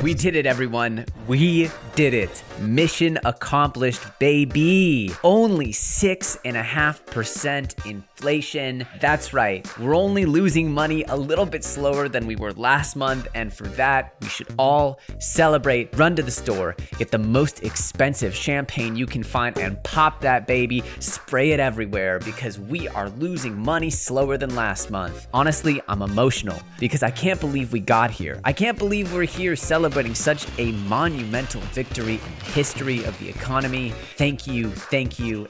We did it, everyone. We did it. Mission accomplished, baby. Only 6.5% inflation. That's right. We're only losing money a little bit slower than we were last month. And for that, we should all celebrate, run to the store, get the most expensive champagne you can find and pop that baby, spray it everywhere because we are losing money slower than last month. Honestly, I'm emotional because I can't believe we got here. I can't believe we're here celebrating such a monumental victory in the history of the economy. Thank you,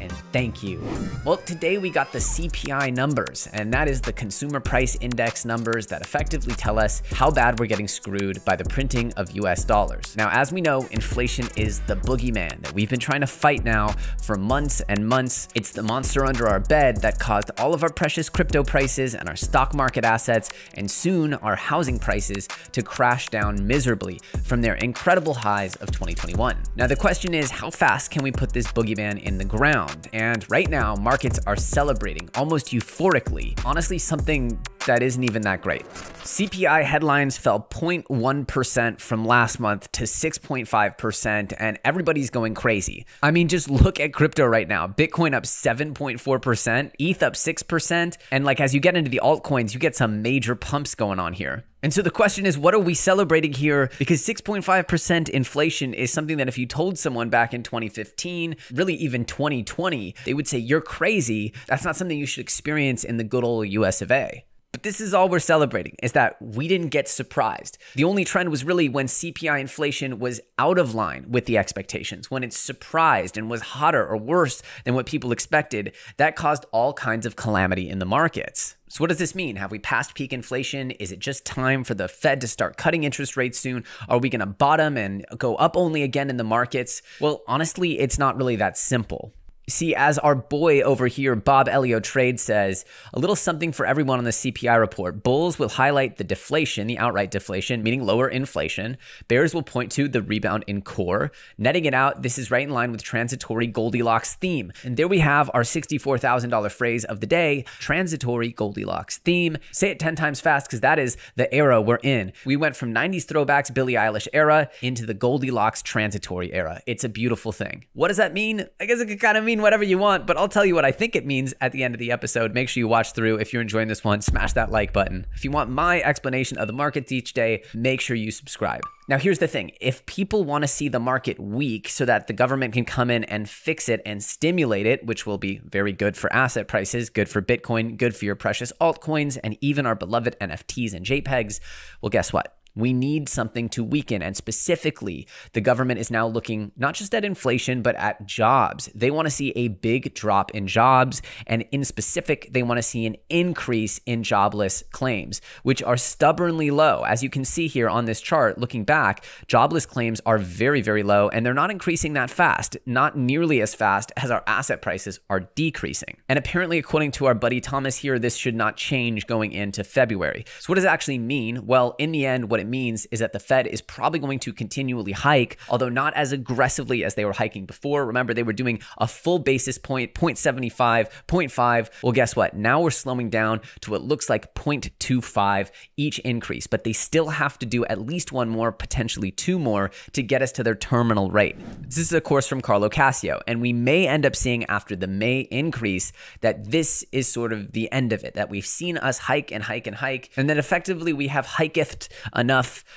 and thank you. Well, today we got the CPI numbers, and that is the Consumer Price Index numbers that effectively tell us how bad we're getting screwed by the printing of US dollars. Now, as we know, inflation is the boogeyman that we've been trying to fight now for months and months. It's the monster under our bed that caused all of our precious crypto prices and our stock market assets, and soon our housing prices to crash down miserably from their incredible highs of 2021. Now, the question is, how fast can we put this boogeyman in the ground? And right now, markets are celebrating almost euphorically. Honestly, something that isn't even that great. CPI headlines fell 0.1% from last month to 6.5%, and everybody's going crazy. I mean, just look at crypto right now. Bitcoin up 7.4%, ETH up 6%, and as you get into the altcoins, you get some major pumps going on here. And so the question is, what are we celebrating here? Because 6.5% inflation is something that if you told someone back in 2015, really even 2020, they would say, you're crazy. That's not something you should experience in the good old US of A. But this is all we're celebrating, is that we didn't get surprised. The only trend was really when CPI inflation was out of line with the expectations, when it surprised and was hotter or worse than what people expected. That caused all kinds of calamity in the markets. So what does this mean? Have we passed peak inflation? Is it just time for the Fed to start cutting interest rates soon? Are we going to bottom and go up only again in the markets? Well, honestly, it's not really that simple. See, as our boy over here, Bob EllioTrades says, a little something for everyone on the CPI report. Bulls will highlight the deflation, the outright deflation, meaning lower inflation. Bears will point to the rebound in core. Netting it out, this is right in line with transitory Goldilocks theme. And there we have our $64,000 phrase of the day, transitory Goldilocks theme. Say it 10 times fast because that is the era we're in. We went from 90s throwbacks Billie Eilish era into the Goldilocks transitory era. It's a beautiful thing. What does that mean? I guess it could kind of mean whatever you want, but I'll tell you what I think it means at the end of the episode. Make sure you watch through. If you're enjoying this one, smash that like button. If you want my explanation of the markets each day, make sure you subscribe. Now, here's the thing. If people want to see the market weak so that the government can come in and fix it and stimulate it, which will be very good for asset prices, good for Bitcoin, good for your precious altcoins, and even our beloved NFTs and JPEGs, well, guess what? We need something to weaken, and specifically, the government is now looking not just at inflation, but at jobs. They want to see a big drop in jobs, and in specific, they want to see an increase in jobless claims, which are stubbornly low. As you can see here on this chart, looking back, jobless claims are very, very low, and they're not increasing that fast, not nearly as fast as our asset prices are decreasing. And apparently, according to our buddy Thomas here, this should not change going into February. So what does it actually mean? Well, in the end, what it means is that the Fed is probably going to continually hike, although not as aggressively as they were hiking before. Remember, they were doing a full basis point, 0.75, 0.5. Well, guess what? Now we're slowing down to what looks like 0.25 each increase, but they still have to do at least one more, potentially two more, to get us to their terminal rate. This is a course from Carlo Cassio, and we may end up seeing after the May increase that this is sort of the end of it, that we've seen us hike and hike and hike, and then effectively we have hiketh enough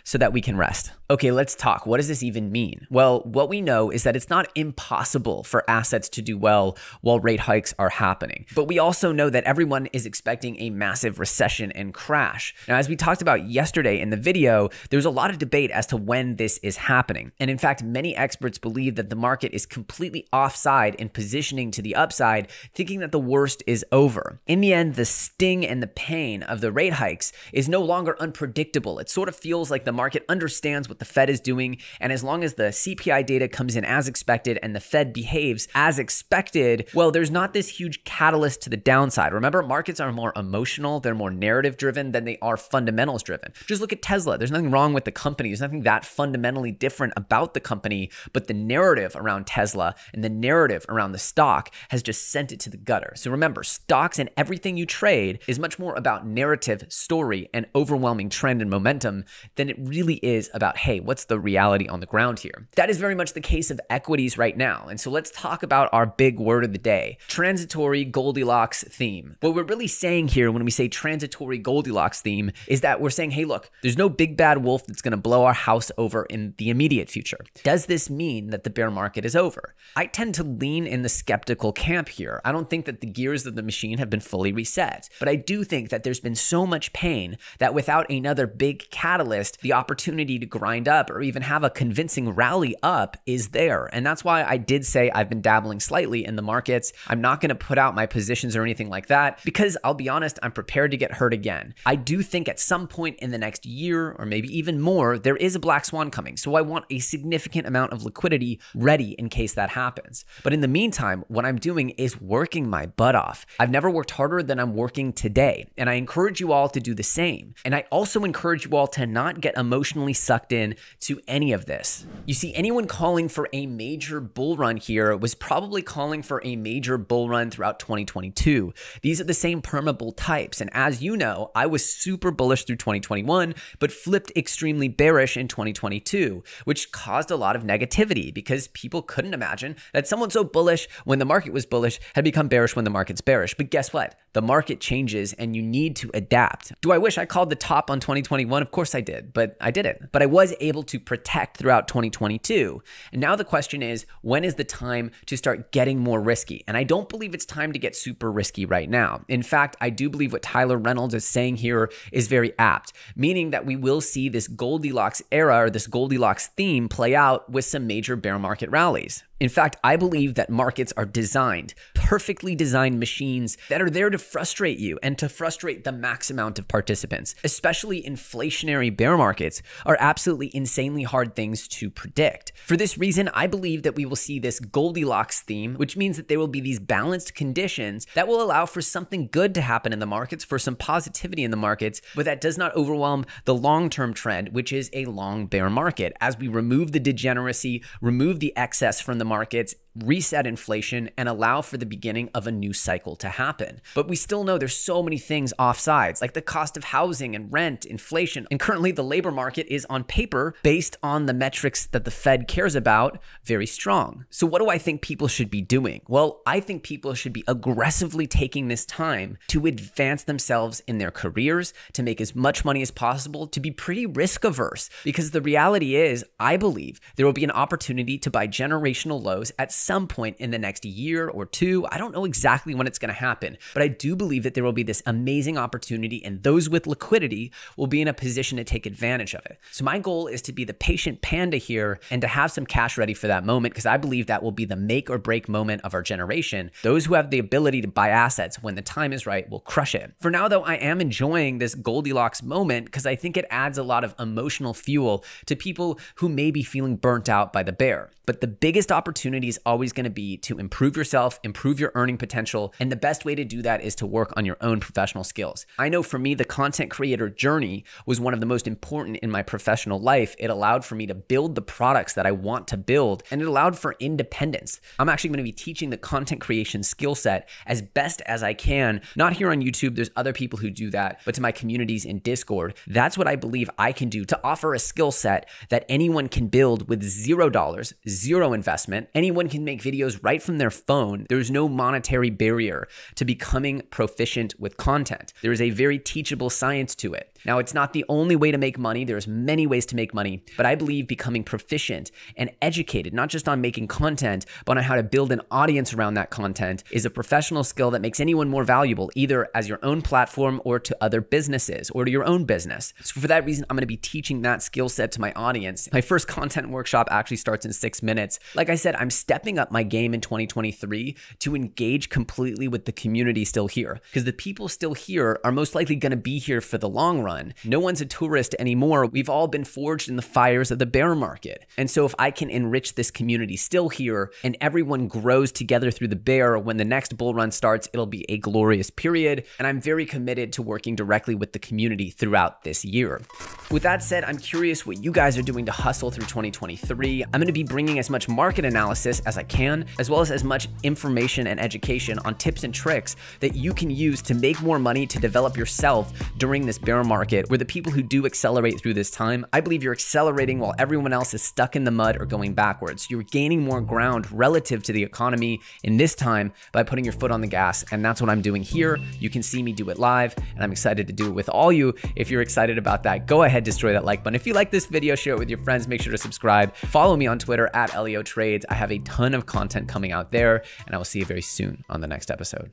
so that we can rest. Okay, let's talk. What does this even mean? Well, what we know is that it's not impossible for assets to do well while rate hikes are happening. But we also know that everyone is expecting a massive recession and crash. Now, as we talked about yesterday in the video, there's a lot of debate as to when this is happening. And in fact, many experts believe that the market is completely offside in positioning to the upside, thinking that the worst is over. In the end, the sting and the pain of the rate hikes is no longer unpredictable. It sort of feels like the market understands what the Fed is doing, and as long as the CPI data comes in as expected and the Fed behaves as expected, well, there's not this huge catalyst to the downside. Remember, markets are more emotional, they're more narrative driven than they are fundamentals driven. Just look at Tesla. There's nothing wrong with the company. There's nothing that fundamentally different about the company, but the narrative around Tesla and the narrative around the stock has just sent it to the gutter. So remember, stocks and everything you trade is much more about narrative, story, and overwhelming trend and momentum than it really is about, hey, what's the reality on the ground here? That is very much the case of equities right now. And so let's talk about our big word of the day, transitory Goldilocks theme. What we're really saying here when we say transitory Goldilocks theme is that we're saying, hey, look, there's no big bad wolf that's going to blow our house over in the immediate future. Does this mean that the bear market is over? I tend to lean in the skeptical camp here. I don't think that the gears of the machine have been fully reset, but I do think that there's been so much pain that without another big catalyst, the opportunity to grind up or even have a convincing rally up is there. And that's why I did say I've been dabbling slightly in the markets. I'm not going to put out my positions or anything like that because I'll be honest, I'm prepared to get hurt again. I do think at some point in the next year or maybe even more, there is a black swan coming. So I want a significant amount of liquidity ready in case that happens. But in the meantime, what I'm doing is working my butt off. I've never worked harder than I'm working today. And I encourage you all to do the same. And I also encourage you all to not get emotionally sucked in to any of this. You see, anyone calling for a major bull run here was probably calling for a major bull run throughout 2022. These are the same perma bull types. And as you know, I was super bullish through 2021, but flipped extremely bearish in 2022, which caused a lot of negativity because people couldn't imagine that someone so bullish when the market was bullish had become bearish when the market's bearish. But guess what? The market changes and you need to adapt. Do I wish I called the top on 2021? Of course I did, but I didn't. But I was able to protect throughout 2022. And now the question is, when is the time to start getting more risky? And I don't believe it's time to get super risky right now. In fact, I do believe what Tyler Reynolds is saying here is very apt, meaning that we will see this Goldilocks era or this Goldilocks theme play out with some major bear market rallies. In fact, I believe that markets are designed, perfectly designed machines that are there to frustrate you and to frustrate the max amount of participants. Especially inflationary bear markets are absolutely insanely hard things to predict. For this reason, I believe that we will see this Goldilocks theme, which means that there will be these balanced conditions that will allow for something good to happen in the markets, for some positivity in the markets, but that does not overwhelm the long-term trend, which is a long bear market. As we remove the degeneracy, remove the excess from the markets, reset inflation, and allow for the beginning of a new cycle to happen. But we still know there's so many things offsides, like the cost of housing and rent, inflation, and currently the labor market is on paper, based on the metrics that the Fed cares about, very strong. So what do I think people should be doing? Well, I think people should be aggressively taking this time to advance themselves in their careers, to make as much money as possible, to be pretty risk averse, because the reality is, I believe there will be an opportunity to buy generational lows at some point in the next year or two. I don't know exactly when it's going to happen, but I do believe that there will be this amazing opportunity and those with liquidity will be in a position to take advantage of it. So my goal is to be the patient panda here and to have some cash ready for that moment, because I believe that will be the make or break moment of our generation. Those who have the ability to buy assets when the time is right will crush it. For now though, I am enjoying this Goldilocks moment because I think it adds a lot of emotional fuel to people who may be feeling burnt out by the bear. But the biggest opportunity is always going to be to improve yourself, improve your earning potential. And the best way to do that is to work on your own professional skills. I know for me, the content creator journey was one of the most important in my professional life. It allowed for me to build the products that I want to build, and it allowed for independence. I'm actually going to be teaching the content creation skill set as best as I can, not here on YouTube. There's other people who do that, but to my communities in Discord. That's what I believe I can do to offer a skill set that anyone can build with $0, zero investment. Anyone can make videos right from their phone. There's no monetary barrier to becoming proficient with content. There is a very teachable science to it. Now, it's not the only way to make money. There's many ways to make money, but I believe becoming proficient and educated, not just on making content, but on how to build an audience around that content, is a professional skill that makes anyone more valuable, either as your own platform or to other businesses or to your own business. So for that reason, I'm going to be teaching that skill set to my audience. My first content workshop actually starts in 6 minutes. Like I said, I'm stepping up my game in 2023 to engage completely with the community still here, because the people still here are most likely going to be here for the long run. No one's a tourist anymore. We've all been forged in the fires of the bear market. And so if I can enrich this community still here and everyone grows together through the bear, when the next bull run starts, it'll be a glorious period. And I'm very committed to working directly with the community throughout this year. With that said, I'm curious what you guys are doing to hustle through 2023. I'm going to be bringing as much market analysis as I can, as well as much information and education on tips and tricks that you can use to make more money, to develop yourself during this bear market market, we're the people who do accelerate through this time. I believe you're accelerating while everyone else is stuck in the mud or going backwards. You're gaining more ground relative to the economy in this time by putting your foot on the gas, and that's what I'm doing here. You can see me do it live, and I'm excited to do it with all you. If you're excited about that, go ahead, destroy that like button. If you like this video, share it with your friends. Make sure to subscribe. Follow me on Twitter at EllioTrades. I have a ton of content coming out there, and I will see you very soon on the next episode.